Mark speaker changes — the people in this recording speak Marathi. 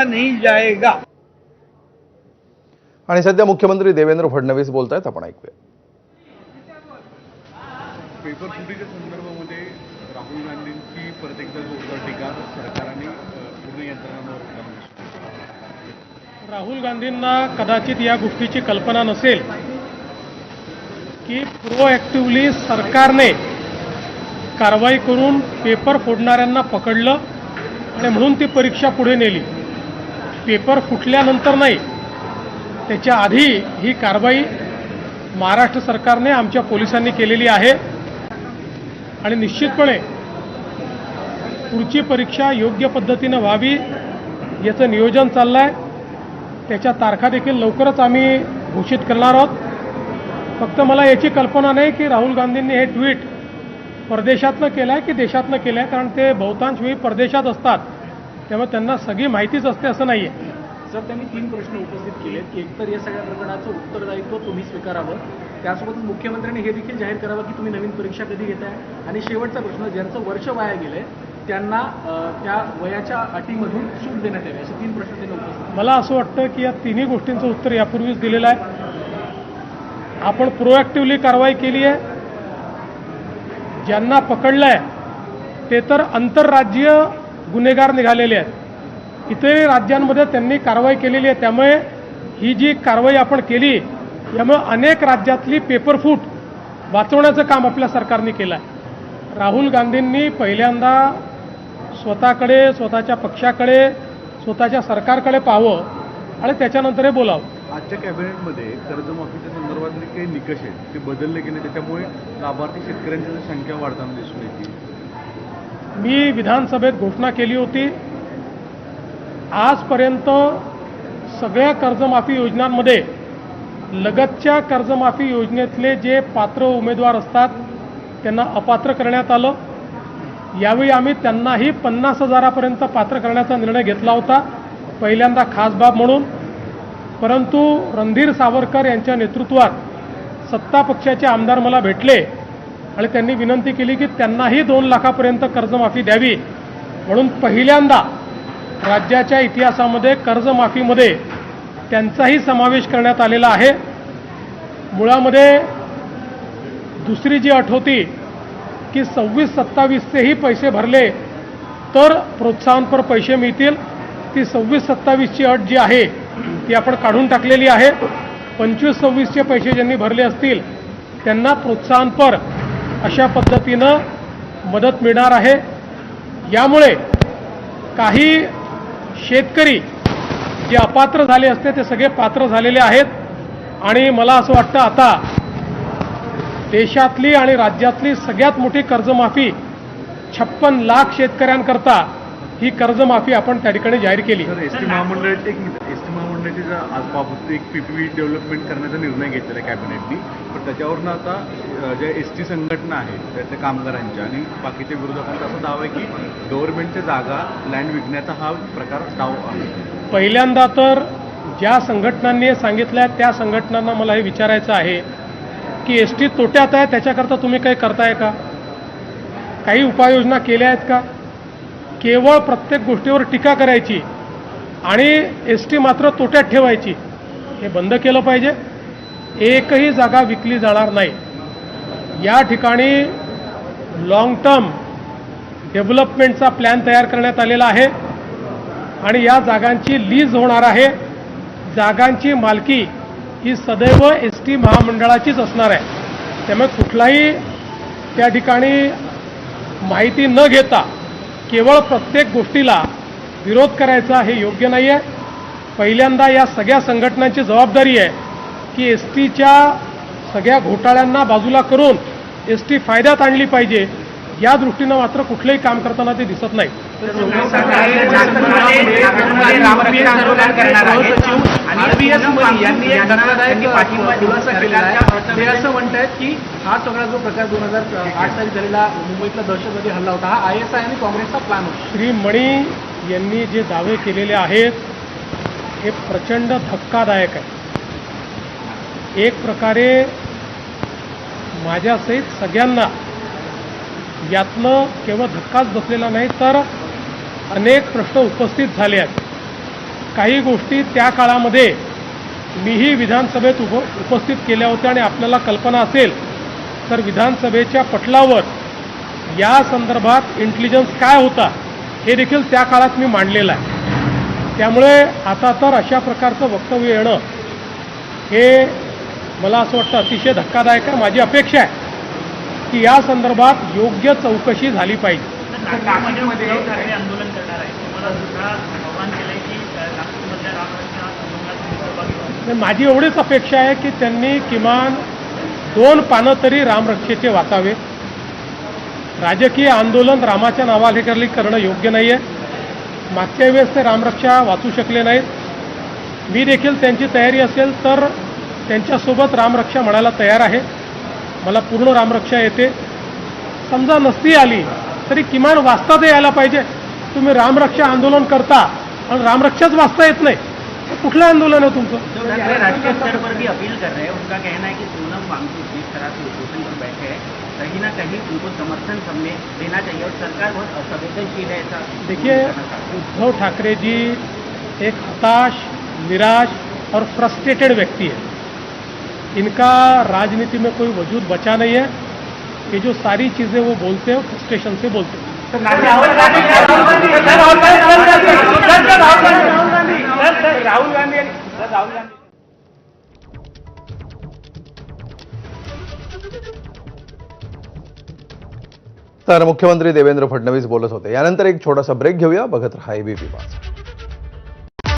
Speaker 1: नहीं जाएगा।
Speaker 2: आणि सध्या मुख्यमंत्री देवेंद्र फडणवीस बोलतायत, आपण ऐकूया.
Speaker 3: पेपर फुटीच्या संदर्भामध्ये राहुल गांधींची परत एकदा जोरदार टीका सरकारने पूर्ण यंत्रणांवर केली.
Speaker 4: राहुल गांधींना कदाचित या गोष्टीची कल्पना नसेल की प्रोएक्टिव्हली सरकारने कारवाई करून पेपर फोडणाऱ्यांना पकडलं आणि म्हणून ती परीक्षा पुढे नेली. पेपर फुटल्यानंतर नाही, त्याच्या आधी ही कारवाई महाराष्ट्र सरकारने आमच्या पोलिसांनी केलेली आहे आणि निश्चितपणे पुढची परीक्षा योग्य पद्धतीनं व्हावी याचं नियोजन चाललं आहे. त्याच्या तारखा देखील लवकरच आम्ही घोषित करणार आहोत. फक्त मला याची कल्पना नाही की राहुल गांधींनी हे ट्विट परदेशातनं केलं आहे की देशातनं केलं आहे, कारण ते बहुतांश वेळी परदेशात असतात, त्यामुळे त्यांना सगळी माहितीच असते असं नाही आहे.
Speaker 5: सर, त्यांनी 3 प्रश्न उपस्थित केलेत की एकतर या सगळ्या प्रकरणाचं उत्तरदायित्व तुम्ही स्वीकारावं, त्यासोबतच मुख्यमंत्र्यांनी हे देखील जाहीर करावं की तुम्ही नवीन परीक्षा कधी घेताय, आणि शेवटचा प्रश्न, ज्यांचं वर्ष वाया गेलंय त्यांना त्या वयाच्या अटीमधून सूट देण्यात यावी, असे 3 प्रश्न त्यांनी उपस्थित.
Speaker 4: मला असं वाटतं की या तिन्ही गोष्टींचं उत्तर यापूर्वीच दिलेलं आहे. आपण प्रोएक्टिव्हली कारवाई केली आहे. ज्यांना पकडलं आहे ते तर आंतरराज्यीय गुन्हेगार निघालेले आहेत. इतरही राज्यांमध्ये त्यांनी कारवाई केलेली आहे. त्यामुळे ही जी कारवाई आपण केली यामुळे अनेक राज्यातली पेपरफूट वाचवण्याचं काम आपल्या सरकारने केलं आहे. राहुल गांधींनी पहिल्यांदा स्वतःकडे, स्वतःच्या पक्षाकडे, स्वतःच्या सरकारकडे पाहावं आणि त्याच्यानंतर हे बोलावं.
Speaker 3: आजच्या कॅबिनेटमध्ये कर्जमाफीच्या संदर्भातले काही निकष आहेत ते बदलले की नाही, त्याच्यामुळे लाभार्थी शेतकऱ्यांची संख्या वाढताना दिसून येते.
Speaker 4: मी विधानसभेत घोषणा केली होती, आजपर्यंत सगळ्या कर्जमाफी योजनांमध्ये लगतच्या कर्जमाफी योजनेतले जे पात्र उमेदवार असतात त्यांना अपात्र करण्यात आलं. यावेळी आम्ही त्यांनाही 50,000पर्यंत पात्र करण्याचा निर्णय घेतला होता, पहिल्यांदा खास बाब म्हणून. परंतु रणधीर सावरकर यांच्या नेतृत्वात सत्ता पक्षाचे आमदार मला भेटले आणि त्यांनी विनंती केली की त्यांनाही 2 लाखापर्यंत कर्जमाफी द्यावी. म्हणून पहिल्यांदा राज्याच्या इतिहासामध्ये कर्जमाफीमध्ये त्यांचाही समावेश करण्यात आलेला आहे. मुळामध्ये दुसरी जी अट होती की 26-27चेही पैसे भरले तर प्रोत्साहनपर पैसे मिळतील, ती 26-27ची अट जी आहे ती आपण काढून टाकलेली आहे. 25-26चे पैसे ज्यांनी भरले असतील त्यांना प्रोत्साहनपर अशा पद्धतीनं मदत मिळणार आहे. यामुळे काही शेतकरी जे अपात्र झाले असते ते सगळे पात्र झालेले आहेत. आणि मला असं वाटतं आता देशातली आणि राज्यातली सगळ्यात मोठी कर्जमाफी 56 लाख शेतकऱ्यांकरता ही कर्जमाफी आपण त्या ठिकाणी जाहीर केली.
Speaker 3: एसटी महामंडळाची आजपासून एक पीपीपी डेव्हलपमेंट करण्याचा निर्णय घेतलेला आहे कॅबिनेटनी, पण त्याच्यावरनं आता ज्या एसटी संघटना आहेत त्या कामगारांच्या आणि बाकीच्या विरोधकांचा असा दावा आहे की गव्हर्नमेंटच्या जागा लँड विकण्याचा हा प्रकार डाव आहे.
Speaker 4: पहिल्यांदा तर ज्या संघटनांनी सांगितलं आहे त्या संघटनांना मला हे विचारायचं आहे की एसटी तोट्यात आहे त्याच्याकरता तुम्ही काही करताय का, काही उपाययोजना केल्या आहेत का. केवळ प्रत्येक गोष्टीवर टीका करायची आणि एसटी मात्र तोट्यात ठेवायची, हे बंद केलं पाहिजे. एकही जागा विकली जाणार नाही. या ठिकाणी लॉंग टर्म डेव्हलपमेंटचा प्लॅन तयार करण्यात आलेला आहे आणि या जागांची लीज होणार आहे. जागांची मालकी ही सदैव एसटी महामंडळाचीच असणार आहे. त्यामुळे कुठलाही त्या ठिकाणी माहिती न घेता केवळ प्रत्येक गोष्टीला विरोध करायचा हे योग्य नाही आहे. पहिल्यांदा या सगळ्या संघटनांची जबाबदारी आहे की एसटीच्या सगळ्या घोटाळ्यांना बाजूला करून एसटी फायद्यात आणली पाहिजे. या दृष्टीनं मात्र कुठलंही काम करताना ते दिसत नाही.
Speaker 5: यांनी एक धक्कादायक पाठिंबा खुलासा केला आहे. ते असं म्हणतात की हा सगळा जो प्रकार 2008 साली झालेला मुंबईतला दहशतवादी हल्ला होता हा ISI आणि काँग्रेसचा प्लॅन होता.
Speaker 4: श्री मणी यांनी जे दावे केलेले आहेत हे प्रचंड धक्कादायक आहे. एक प्रकारे माझ्यासहित सगळ्यांना यातनं केवळ धक्काच बसलेला नाही तर अनेक प्रश्न उपस्थित झाले आहेत. काही गोष्टी त्या काळामध्ये मीही विधानसभेत उपस्थित केल्या होत्या आणि आपल्याला कल्पना असेल तर विधानसभेच्या पटलावर या संदर्भात इंटेलिजन्स काय होता हे देखील त्या काळात मी मांडलेलं आहे. त्यामुळे आता तर अशा प्रकारचं वक्तव्य येणं हे मला असं वाटतं अतिशय धक्कादायक आहे. माझी अपेक्षा आहे की या संदर्भात योग्य चौकशी झाली पाहिजे.
Speaker 1: नाशिकमध्ये आंदोलन करणार आहे. तुम्हाला सुद्धा आव्हान केलंय की नागपूरमधल्या रामरक्षा आंदोलनात सहभागी व्हावं.
Speaker 4: माझी एवढीच अपेक्षा आहे की त्यांनी किमान 2 पानं तरी रामरक्षेचे वाचावे. राजकीय आंदोलन रामाच्या नावाखाली करणं योग्य नाही आहे. मागच्या वेळेस ते रामरक्षा वाचू शकले नाहीत. मी देखील त्यांची तयारी असेल तर त्यांच्यासोबत रामरक्षा म्हणायला तयार आहे. मला पूर्ण रामरक्षा येते. समजा नसती आली तरी किमान वाचता तर यायला पाहिजे. तुम्ही रामरक्षा आंदोलन करता आणि रामरक्षाच वाचता येत नाही, कुठलं आंदोलन आहे तुमचं?
Speaker 1: राष्ट्रीय स्तर पर भी अपील कर रहे हैं. उनका कहना है कि सोनम वांगचुक जिस तरह से उपोषण पर बैठे हैं कहीं ना कहीं उनको समर्थन सबने देना चाहिए और सरकार बहुत असंवेदनशील है ऐसा.
Speaker 4: देखिए, उद्धव ठाकरे जी एक हताश, निराश और फ्रस्ट्रेटेड व्यक्ति है. इनका राजनीति में कोई वजूद बचा नहीं है. ये जो सारी चीज़ें वो बोलते हैं फ्रस्ट्रेशन से बोलते हैं.
Speaker 5: राहुल गांधी
Speaker 2: तर मुख्यमंत्री देवेंद्र फडणवीस बोलत होते. यानंतर एक छोटासा ब्रेक घेऊया. बघत रहा ABP 5.